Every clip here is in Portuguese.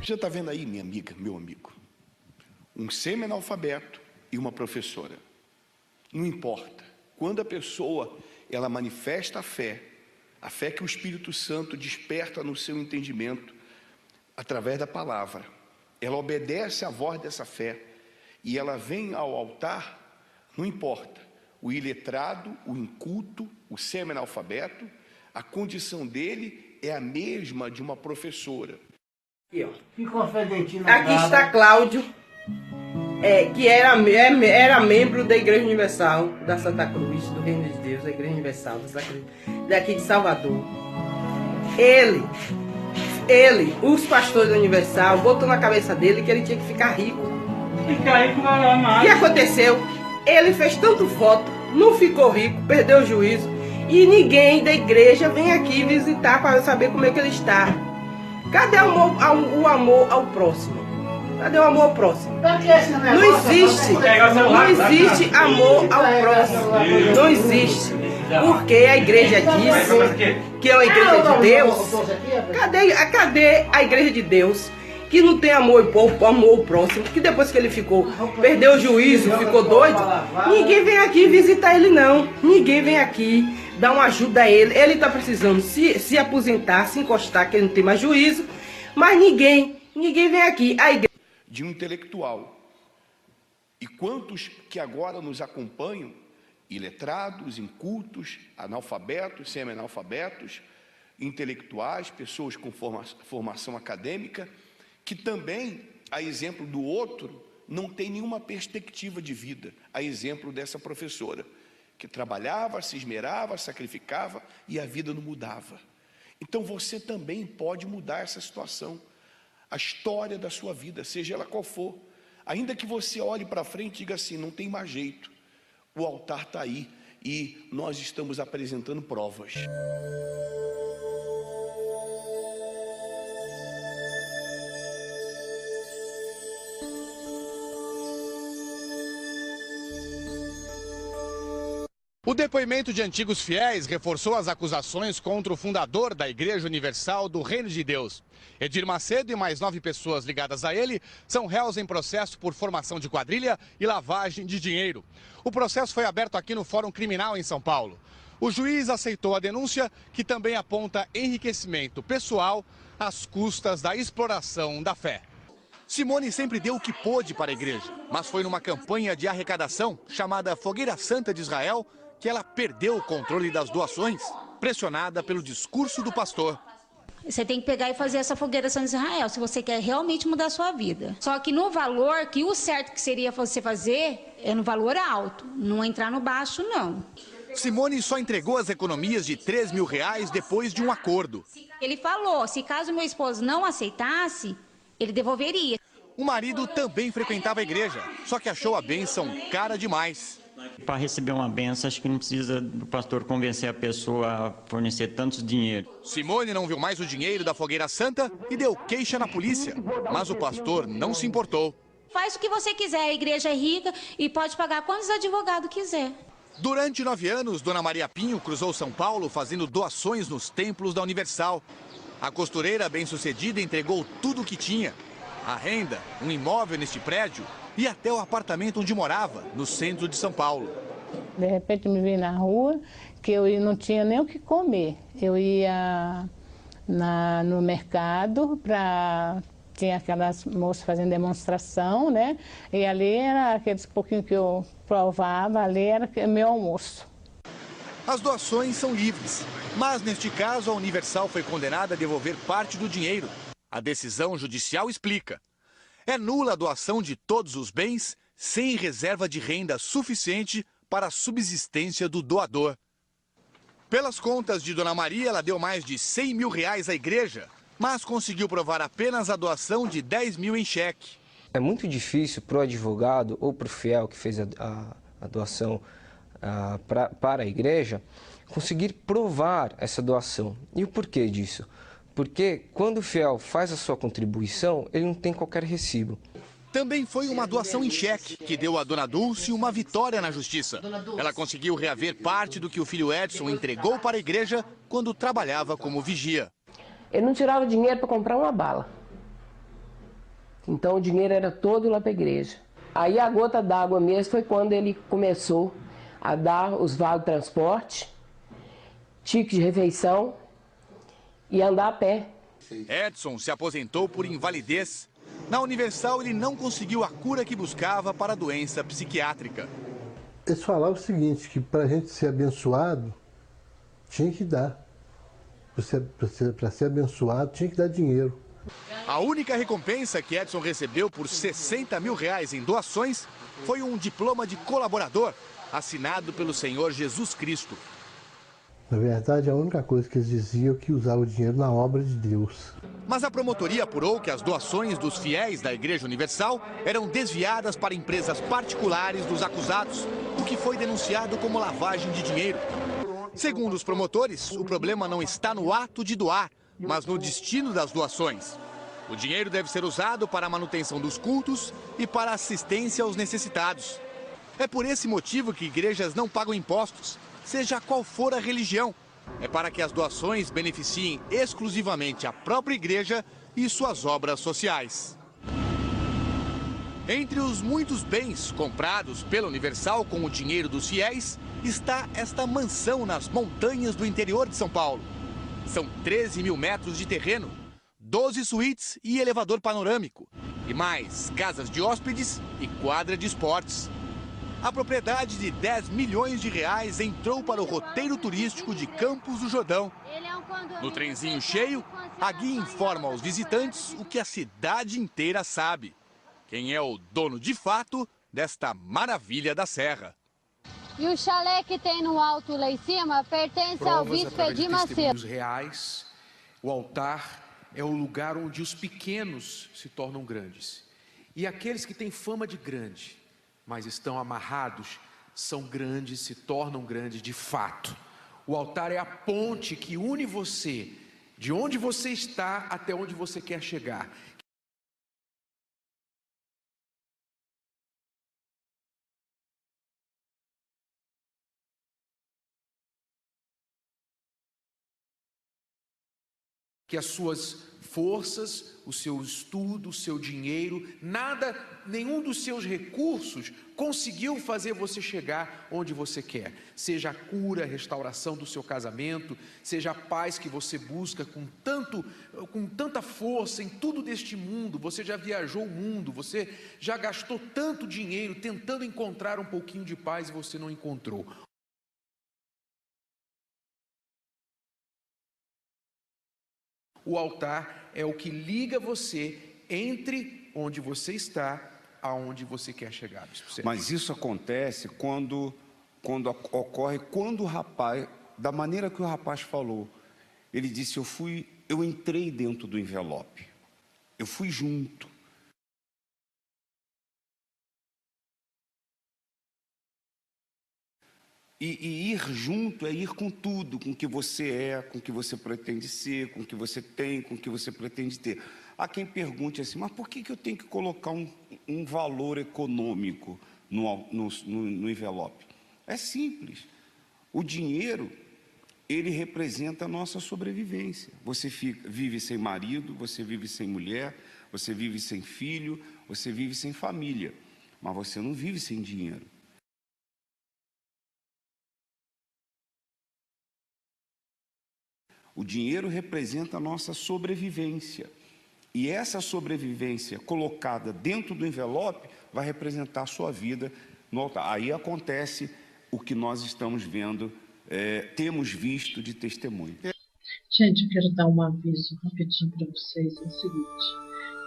Você está vendo aí, minha amiga, meu amigo, um semi-analfabeto e uma professora. Não importa. Quando a pessoa ela manifesta a fé que o Espírito Santo desperta no seu entendimento através da palavra, ela obedece à voz dessa fé e ela vem ao altar, não importa, o iletrado, o inculto, o semi-analfabeto, a condição dele é a mesma de uma professora. Aqui, ó. Aqui está Cláudio, que era membro da Igreja Universal da Santa Cruz, do Reino de Deus, da Igreja Universal daqui de Salvador. Ele, os pastores da Universal, botou na cabeça dele que ele tinha que ficar rico. Ficar rico não é mais. O que aconteceu? Ele fez tanto voto, não ficou rico, perdeu o juízo, e ninguém da igreja vem aqui visitar para saber como é que ele está. Cadê o amor ao próximo? Cadê o amor ao próximo? Não existe amor ao próximo. Não existe. Porque a igreja diz que é uma igreja de Deus. Cadê a igreja de Deus que não tem amor ao próximo? Que depois que ele perdeu o juízo, ficou doido, ninguém vem aqui visitar ele não. Ninguém vem aqui dar uma ajuda a ele. Ele está precisando se aposentar, se encostar, que ele não tem mais juízo. Mas ninguém vem aqui. A igreja de um intelectual. E quantos que agora nos acompanham, iletrados, incultos, analfabetos, semi-analfabetos, intelectuais, pessoas com formação acadêmica, que também, a exemplo do outro, não tem nenhuma perspectiva de vida, a exemplo dessa professora, que trabalhava, se esmerava, sacrificava e a vida não mudava. Então você também pode mudar essa situação, a história da sua vida, seja ela qual for. Ainda que você olhe para frente e diga assim, não tem mais jeito, o altar está aí e nós estamos apresentando provas. O depoimento de antigos fiéis reforçou as acusações contra o fundador da Igreja Universal do Reino de Deus. Edir Macedo e mais 9 pessoas ligadas a ele são réus em processo por formação de quadrilha e lavagem de dinheiro. O processo foi aberto aqui no Fórum Criminal em São Paulo. O juiz aceitou a denúncia, que também aponta enriquecimento pessoal às custas da exploração da fé. Simone sempre deu o que pôde para a igreja, mas foi numa campanha de arrecadação chamada Fogueira Santa de Israel que ela perdeu o controle das doações, pressionada pelo discurso do pastor. Você tem que pegar e fazer essa fogueira Santa de Israel, se você quer realmente mudar a sua vida. Só que no valor, que o certo que seria você fazer, é no valor alto, não entrar no baixo, não. Simone só entregou as economias de R$3 mil depois de um acordo. Ele falou, se caso meu esposo não aceitasse, ele devolveria. O marido também frequentava a igreja, só que achou a bênção cara demais. Para receber uma benção, acho que não precisa do pastor convencer a pessoa a fornecer tanto dinheiro. Simone não viu mais o dinheiro da Fogueira Santa e deu queixa na polícia, mas o pastor não se importou. Faz o que você quiser, a igreja é rica e pode pagar quantos advogados quiser. Durante 9 anos, Dona Maria Pinho cruzou São Paulo fazendo doações nos templos da Universal. A costureira bem-sucedida entregou tudo o que tinha. A renda, um imóvel neste prédio e até o apartamento onde morava, no centro de São Paulo. De repente me vi na rua, que eu não tinha nem o que comer. Eu ia no mercado, tinha aquelas moças fazendo demonstração, né? E ali era aqueles pouquinho que eu provava, ali era meu almoço. As doações são livres, mas neste caso a Universal foi condenada a devolver parte do dinheiro. A decisão judicial explica. É nula a doação de todos os bens, sem reserva de renda suficiente para a subsistência do doador. Pelas contas de Dona Maria, ela deu mais de R$100 mil à igreja, mas conseguiu provar apenas a doação de R$10 mil em cheque. É muito difícil para o advogado ou para o fiel que fez a doação para a igreja conseguir provar essa doação. E o porquê disso? Porque quando o fiel faz a sua contribuição, ele não tem qualquer recibo. Também foi uma doação em cheque, que deu a Dona Dulce uma vitória na justiça. Ela conseguiu reaver parte do que o filho Edson entregou para a igreja quando trabalhava como vigia. Ele não tirava dinheiro para comprar uma bala. Então o dinheiro era todo lá para a igreja. Aí a gota d'água mesmo foi quando ele começou a dar os vale transporte, ticket de refeição e andar a pé. Edson se aposentou por invalidez. Na Universal, ele não conseguiu a cura que buscava para a doença psiquiátrica. Eles falavam o seguinte, que para a gente ser abençoado, tinha que dar. Para ser abençoado, tinha que dar dinheiro. A única recompensa que Edson recebeu por R$60 mil em doações foi um diploma de colaborador, assinado pelo Senhor Jesus Cristo. Na verdade, a única coisa que eles diziam é que usava o dinheiro na obra de Deus. Mas a promotoria apurou que as doações dos fiéis da Igreja Universal eram desviadas para empresas particulares dos acusados, o que foi denunciado como lavagem de dinheiro. Segundo os promotores, o problema não está no ato de doar, mas no destino das doações. O dinheiro deve ser usado para a manutenção dos cultos e para assistência aos necessitados. É por esse motivo que igrejas não pagam impostos, seja qual for a religião. É para que as doações beneficiem exclusivamente a própria igreja e suas obras sociais. Entre os muitos bens comprados pela Universal com o dinheiro dos fiéis, está esta mansão nas montanhas do interior de São Paulo. São 13 mil metros de terreno, 12 suítes e elevador panorâmico, e mais casas de hóspedes e quadra de esportes. A propriedade de R$10 milhões entrou para o roteiro turístico de Campos do Jordão. No trenzinho cheio, a guia informa aos visitantes o que a cidade inteira sabe. Quem é o dono de fato desta maravilha da serra. E o chalé que tem no alto lá em cima pertence ao bispo Edir Macedo. Reais, o altar é o lugar onde os pequenos se tornam grandes. E aqueles que têm fama de grande, mas estão amarrados, são grandes, se tornam grandes de fato. O altar é a ponte que une você, de onde você está até onde você quer chegar. Que as suas forças, o seu estudo, o seu dinheiro, nenhum dos seus recursos conseguiu fazer você chegar onde você quer. Seja a cura, a restauração do seu casamento, seja a paz que você busca com tanta força em tudo deste mundo. Você já viajou o mundo, você já gastou tanto dinheiro tentando encontrar um pouquinho de paz e você não encontrou. O altar é o que liga você entre onde você está aonde você quer chegar. Mas isso acontece quando o rapaz, da maneira que o rapaz falou, ele disse, eu entrei dentro do envelope, eu fui junto. E ir junto é ir com tudo, com o que você é, com o que você pretende ser, com o que você tem, com o que você pretende ter. Há quem pergunte assim, mas por que eu tenho que colocar um valor econômico no envelope? É simples. O dinheiro, ele representa a nossa sobrevivência. Você vive sem marido, você vive sem mulher, você vive sem filho, você vive sem família, mas você não vive sem dinheiro. O dinheiro representa a nossa sobrevivência. E essa sobrevivência colocada dentro do envelope vai representar a sua vida no altar. Aí acontece o que nós estamos vendo, temos visto de testemunho. Gente, eu quero dar um aviso rapidinho para vocês. É o seguinte,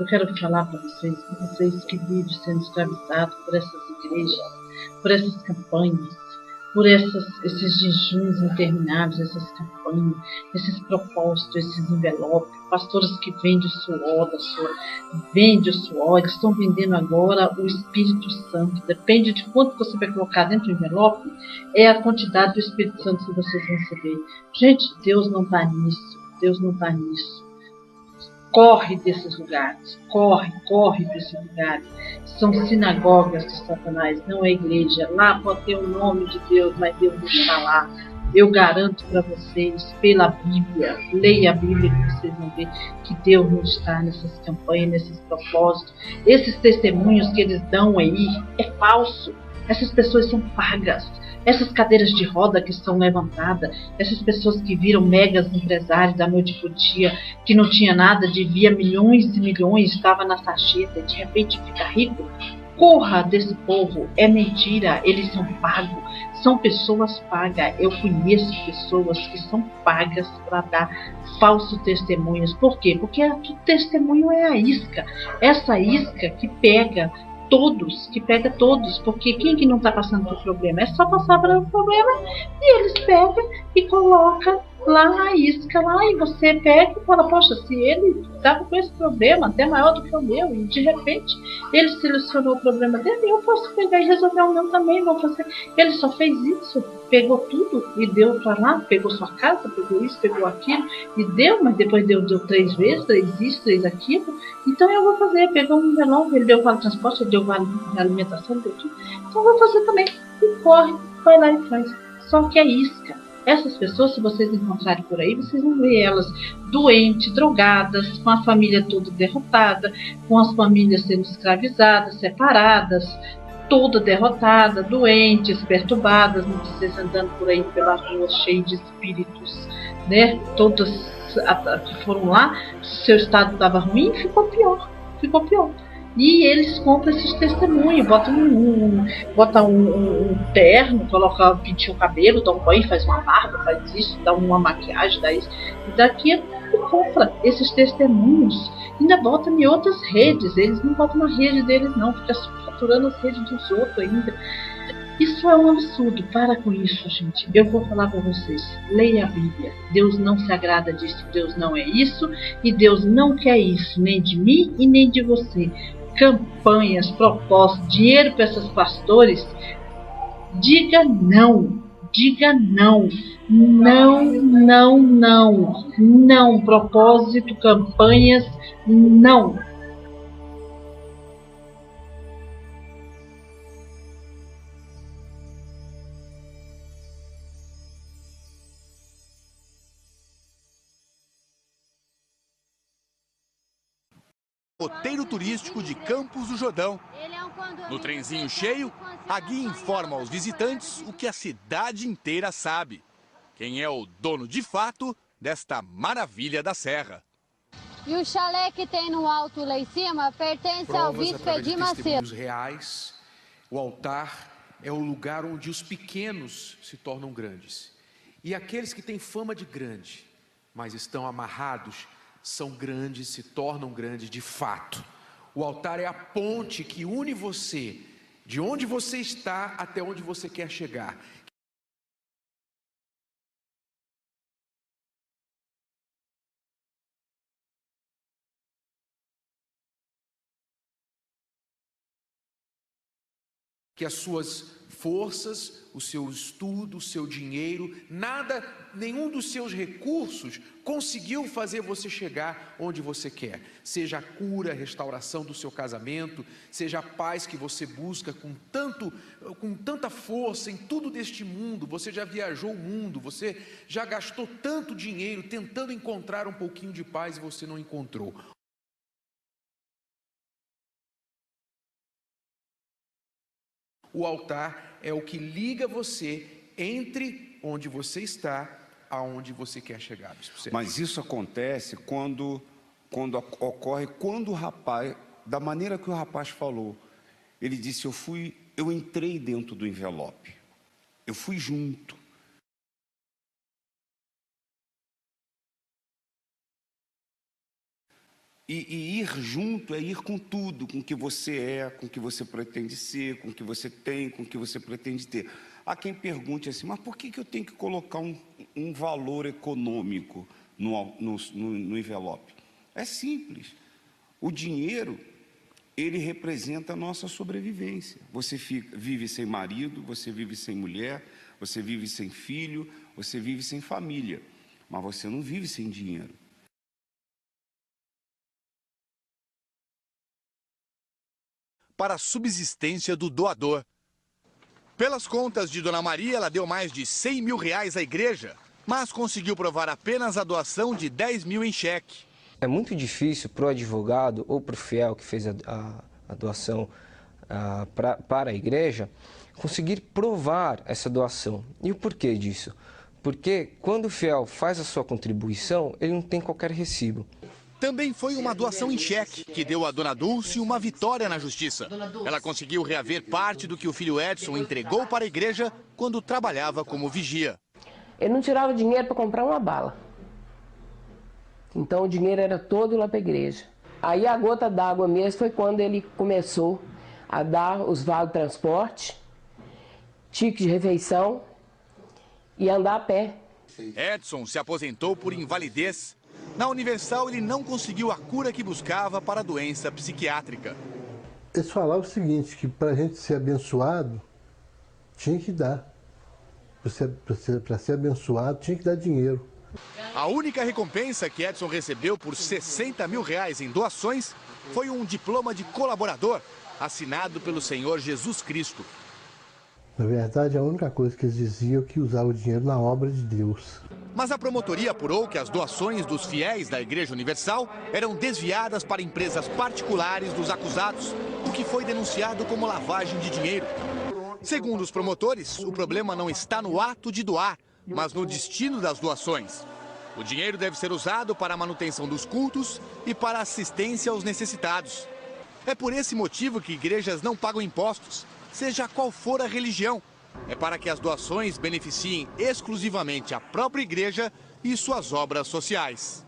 eu quero falar para vocês que vivem sendo escravizados por essas igrejas, por essas campanhas, por esses jejuns intermináveis, essas campanhas, esses propósitos, esses envelopes, pastores que vendem o suor, eles estão vendendo agora o Espírito Santo. Depende de quanto você vai colocar dentro do envelope, é a quantidade do Espírito Santo que vocês vão receber. Gente, Deus não está nisso. Corre desses lugares, corre desses lugares. São sinagogas de Satanás, não é igreja. Lá pode ter o nome de Deus, mas Deus não está lá. Eu garanto para vocês, pela Bíblia, leia a Bíblia que vocês vão ver que Deus não está nessas campanhas, nesses propósitos. Esses testemunhos que eles dão aí é falso. Essas pessoas são pagas. Essas cadeiras de roda que estão levantadas, essas pessoas que viram megas empresários da noite pro dia, que não tinha nada, devia milhões e milhões, estava na sarjeta e de repente fica rico. Corra desse povo, é mentira, eles são pagos, são pessoas pagas. Eu conheço pessoas que são pagas para dar falsos testemunhos. Por quê? Porque o testemunho é a isca, essa isca que pega todos, porque quem que não está passando por problema? É só passar pelo problema e eles pegam e colocam lá a isca lá e você pega e fala, poxa, se ele estava com esse problema até maior do que o meu e de repente ele selecionou o problema dele, eu posso pegar e resolver o meu também, vou fazer. Ele só fez isso, pegou tudo e deu para lá, pegou sua casa, pegou isso, pegou aquilo e deu, mas depois deu 3 vezes, 3 isso, 3 aquilo, então eu vou fazer, pegou um envelope, ele deu vale transporte, ele deu vale alimentação, ele deu tudo, então eu vou fazer também, e corre, vai lá e faz, só que é isca. Essas pessoas, se vocês encontrarem por aí, vocês vão ver elas doentes, drogadas, com a família toda derrotada, com as famílias sendo escravizadas, separadas, toda derrotada, doentes, perturbadas, muitas vezes andando por aí pela rua cheio de espíritos, né? Todas que foram lá, seu estado estava ruim, ficou pior. E eles compram esses testemunhos, botam um terno, pintam o cabelo, dão um banho, faz uma barba, faz isso, dá uma maquiagem, dá isso e daquilo, e compra esses testemunhos. Ainda botam em outras redes, eles não botam na rede deles não, fica faturando as redes dos outros ainda. Isso é um absurdo, para com isso, gente. Eu vou falar para vocês, leia a Bíblia. Deus não se agrada disso, Deus não é isso, e Deus não quer isso, nem de mim e nem de você. Campanhas, propósitos, dinheiro para esses pastores, diga não, não, propósito, campanhas, não. Roteiro turístico de Campos do Jordão. No trenzinho cheio, a guia informa aos visitantes o que a cidade inteira sabe. Quem é o dono de fato desta maravilha da serra. E o chalé que tem no alto lá em cima pertence ao bispo Edir Macedo. Reais, o altar é o lugar onde os pequenos se tornam grandes. E aqueles que têm fama de grande, mas estão amarrados, são grandes, se tornam grandes de fato. O altar é a ponte que une você, de onde você está até onde você quer chegar. Que as suas forças, o seu estudo, o seu dinheiro, nada, nenhum dos seus recursos conseguiu fazer você chegar onde você quer. Seja a cura, a restauração do seu casamento, seja a paz que você busca com tanta força em tudo deste mundo. Você já viajou o mundo, você já gastou tanto dinheiro tentando encontrar um pouquinho de paz e você não encontrou. O altar é o que liga você entre onde você está aonde você quer chegar. Mas isso acontece quando o rapaz, da maneira que o rapaz falou, ele disse, eu entrei dentro do envelope, eu fui junto. E ir junto é ir com tudo, com o que você é, com o que você pretende ser, com o que você tem, com o que você pretende ter. Há quem pergunte assim, mas por que eu tenho que colocar um valor econômico no envelope? É simples. O dinheiro, ele representa a nossa sobrevivência. Você vive sem marido, você vive sem mulher, você vive sem filho, você vive sem família, mas você não vive sem dinheiro. Para a subsistência do doador. Pelas contas de Dona Maria, ela deu mais de 100 mil reais à igreja, mas conseguiu provar apenas a doação de 10 mil em cheque. É muito difícil para o advogado ou para o fiel que fez a doação para a igreja conseguir provar essa doação. E o porquê disso? Porque quando o fiel faz a sua contribuição, ele não tem qualquer recibo. Também foi uma doação em cheque que deu a Dona Dulce uma vitória na justiça. Ela conseguiu reaver parte do que o filho Edson entregou para a igreja quando trabalhava como vigia. Ele não tirava dinheiro para comprar uma bala. Então o dinheiro era todo lá para a igreja. Aí a gota d'água mesmo foi quando ele começou a dar os vale transporte, ticket de refeição e andar a pé. Edson se aposentou por invalidez. Na Universal, ele não conseguiu a cura que buscava para a doença psiquiátrica. Eles falavam o seguinte, que para a gente ser abençoado, tinha que dar. Para ser abençoado, tinha que dar dinheiro. A única recompensa que Edson recebeu por 60 mil reais em doações foi um diploma de colaborador, assinado pelo Senhor Jesus Cristo. Na verdade, a única coisa que eles diziam é que usava o dinheiro na obra de Deus. Mas a promotoria apurou que as doações dos fiéis da Igreja Universal eram desviadas para empresas particulares dos acusados, o que foi denunciado como lavagem de dinheiro. Segundo os promotores, o problema não está no ato de doar, mas no destino das doações. O dinheiro deve ser usado para a manutenção dos cultos e para assistência aos necessitados. É por esse motivo que igrejas não pagam impostos, seja qual for a religião. É para que as doações beneficiem exclusivamente a própria igreja e suas obras sociais.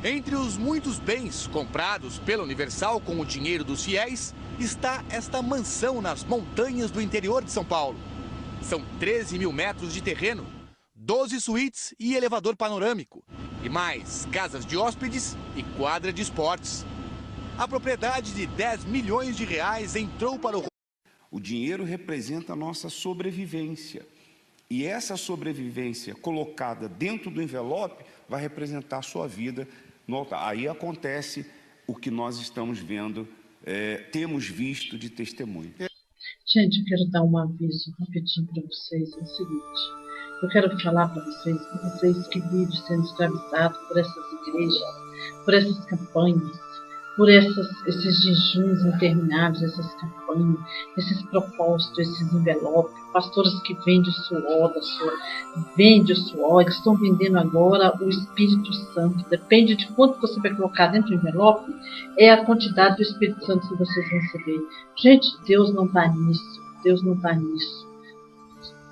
Entre os muitos bens comprados pela Universal com o dinheiro dos fiéis, está esta mansão nas montanhas do interior de São Paulo. São 13 mil metros de terreno, 12 suítes e elevador panorâmico, e mais casas de hóspedes e quadra de esportes. A propriedade de 10 milhões de reais entrou para o dinheiro representa a nossa sobrevivência. E essa sobrevivência colocada dentro do envelope vai representar a sua vida. Aí acontece o que nós estamos vendo, temos visto de testemunho. Gente, eu quero dar um aviso rapidinho para vocês. É o seguinte, eu quero falar para vocês que vivem sendo escravizados por essas igrejas, por essas campanhas, por esses jejuns intermináveis, essas campanhas, esses propósitos, esses envelopes, pastores que vendem o suor vendem o suor, eles estão vendendo agora o Espírito Santo. Depende de quanto você vai colocar dentro do envelope, é a quantidade do Espírito Santo que vocês vão receber. Gente, Deus não está nisso, Deus não está nisso.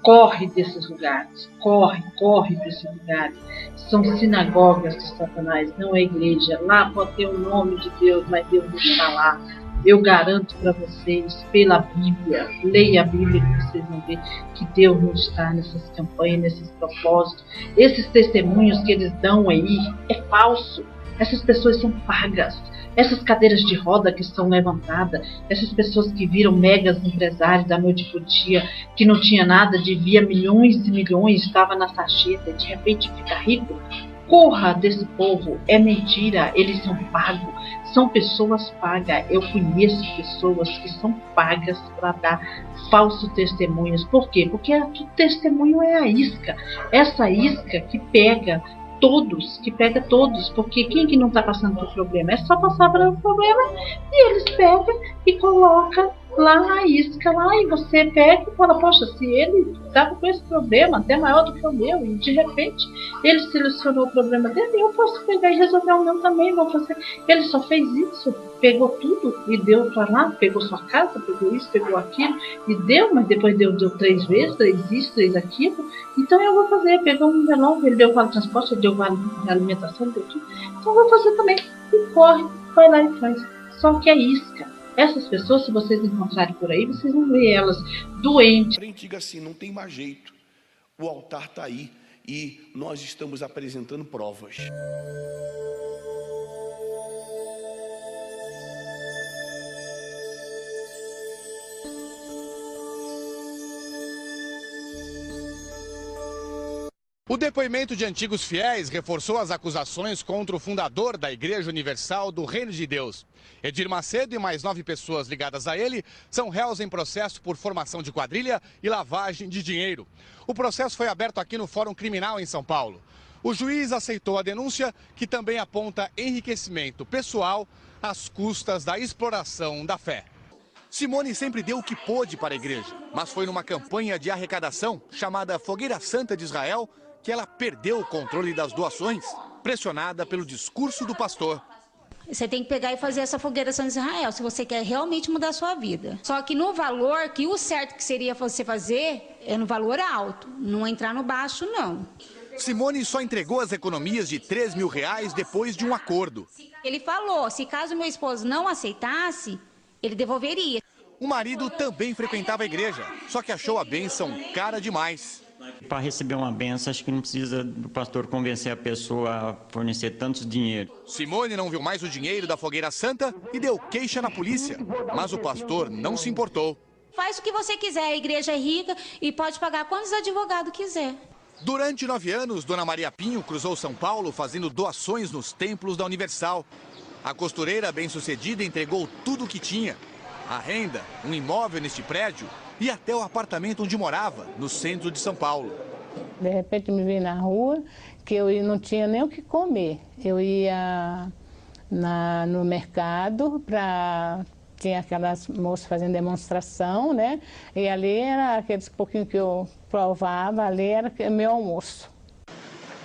Corre desses lugares, corre desses lugares. São sinagogas de Satanás, não é igreja. Lá pode ter o nome de Deus, mas Deus não está lá. Eu garanto para vocês, pela Bíblia, leia a Bíblia que vocês vão ver que Deus não está nessas campanhas, nesses propósitos. Esses testemunhos que eles dão aí é falso. Essas pessoas são pagas. Essas cadeiras de roda que estão levantadas, essas pessoas que viram megas empresários da noite pro dia, que não tinha nada, devia milhões e milhões, estava na sarjeta e de repente fica rico. Corra desse povo, é mentira, eles são pagos, são pessoas pagas. Eu conheço pessoas que são pagas para dar falsos testemunhos. Por quê? Porque o testemunho é a isca, essa isca que pega todos, porque quem que não está passando por problema? É só passar por um problema e eles pegam e colocam lá a isca lá e você pega e fala, poxa, se ele estava com esse problema até maior do que o meu e de repente ele solucionou o problema dele, eu posso pegar e resolver o meu também, vou fazer. Ele só fez isso, pegou tudo e deu para lá, pegou sua casa, pegou isso, pegou aquilo e deu, mas depois deu 3 vezes, 3 isso, 3 aquilo. Então eu vou fazer, pegou um envelope, ele deu vale transporte, ele deu vale alimentação, deu tudo. Então eu vou fazer também. E corre, vai lá e faz. Só que é isca. Essas pessoas, se vocês encontrarem por aí, vocês vão ver elas doentes. Diga assim, não tem mais jeito. O altar está aí e nós estamos apresentando provas. O O depoimento de antigos fiéis reforçou as acusações contra o fundador da Igreja Universal do Reino de Deus. Edir Macedo e mais 9 pessoas ligadas a ele são réus em processo por formação de quadrilha e lavagem de dinheiro. O processo foi aberto aqui no Fórum Criminal em São Paulo. O juiz aceitou a denúncia, que também aponta enriquecimento pessoal às custas da exploração da fé. Simone sempre deu o que pôde para a igreja, mas foi numa campanha de arrecadação chamada Fogueira Santa de Israel que ela perdeu o controle das doações, pressionada pelo discurso do pastor. Você tem que pegar e fazer essa fogueira Santa de Israel, se você quer realmente mudar a sua vida. Só que no valor, que o certo que seria você fazer, é no valor alto, não entrar no baixo, não. Simone só entregou as economias de R$3 mil depois de um acordo. Ele falou, se caso meu esposo não aceitasse, ele devolveria. O marido também frequentava a igreja, só que achou a bênção cara demais. Para receber uma bênção, acho que não precisa do pastor convencer a pessoa a fornecer tanto dinheiro. Simone não viu mais o dinheiro da Fogueira Santa e deu queixa na polícia, mas o pastor não se importou. Faz o que você quiser, a igreja é rica e pode pagar quantos advogados quiser. Durante 9 anos, Dona Maria Pinho cruzou São Paulo fazendo doações nos templos da Universal. A costureira bem-sucedida entregou tudo o que tinha. A renda, um imóvel neste prédio e até o apartamento onde morava, no centro de São Paulo. De repente me vi na rua, que eu não tinha nem o que comer. Eu ia no mercado, tinha aquelas moças fazendo demonstração, né? E ali era aqueles pouquinho que eu provava, ali era meu almoço.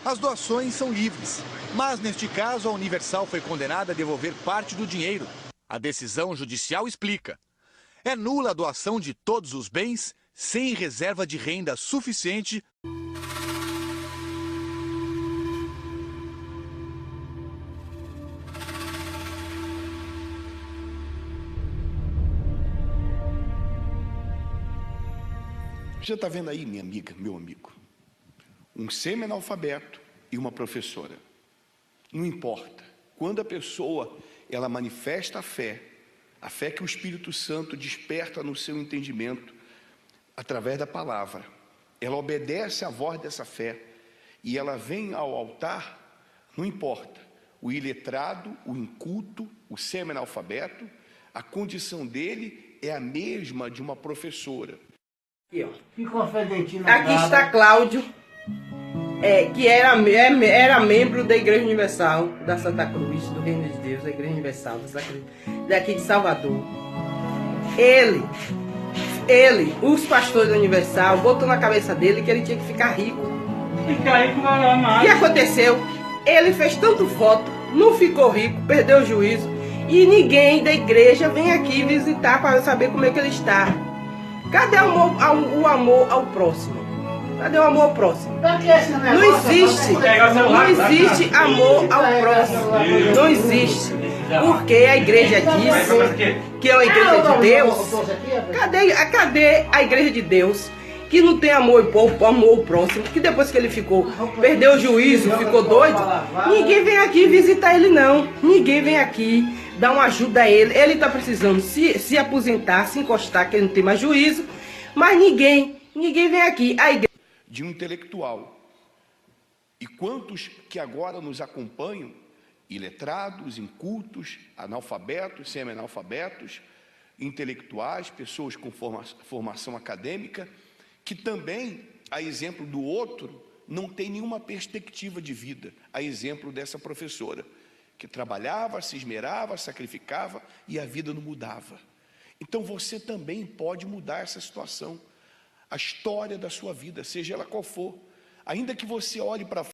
As doações são livres, mas neste caso a Universal foi condenada a devolver parte do dinheiro. A decisão judicial explica. É nula a doação de todos os bens, sem reserva de renda suficiente. Você está vendo aí, minha amiga, meu amigo, um semi-analfabeto e uma professora. Não importa. Quando a pessoa ela manifesta a fé que o Espírito Santo desperta no seu entendimento através da palavra, ela obedece à voz dessa fé e ela vem ao altar, não importa, o iletrado, o inculto, o semi-analfabeto, a condição dele é a mesma de uma professora. Aqui, ó. Aqui está Cláudio, que era membro da Igreja Universal da Santa Cruz, do Reino de Deus, da Igreja Universal da Santa Cruz, daqui de Salvador. Ele, os pastores da Universal, botou na cabeça dele que ele tinha que ficar rico. E aconteceu, ele fez tanto voto, não ficou rico, perdeu o juízo, e ninguém da igreja vem aqui visitar para saber como é que ele está. Cadê o amor ao próximo? Cadê o amor ao próximo? Não existe amor ao próximo. Não existe. Porque a igreja diz que é uma igreja de Deus. Cadê a igreja de Deus que não tem amor ao próximo? Que depois que ele perdeu o juízo, ficou doido, ninguém vem aqui visitar ele não. Ninguém vem aqui dar uma ajuda a ele. Ele está precisando se aposentar, se encostar, que ele não tem mais juízo. Mas ninguém vem aqui. A igreja de um intelectual. E quantos que agora nos acompanham, iletrados, incultos, analfabetos, semi-analfabetos, intelectuais, pessoas com formação acadêmica, que também, a exemplo do outro, não tem nenhuma perspectiva de vida, a exemplo dessa professora, que trabalhava, se esmerava, sacrificava e a vida não mudava. Então você também pode mudar essa situação, a história da sua vida, seja ela qual for. Ainda que você olhe para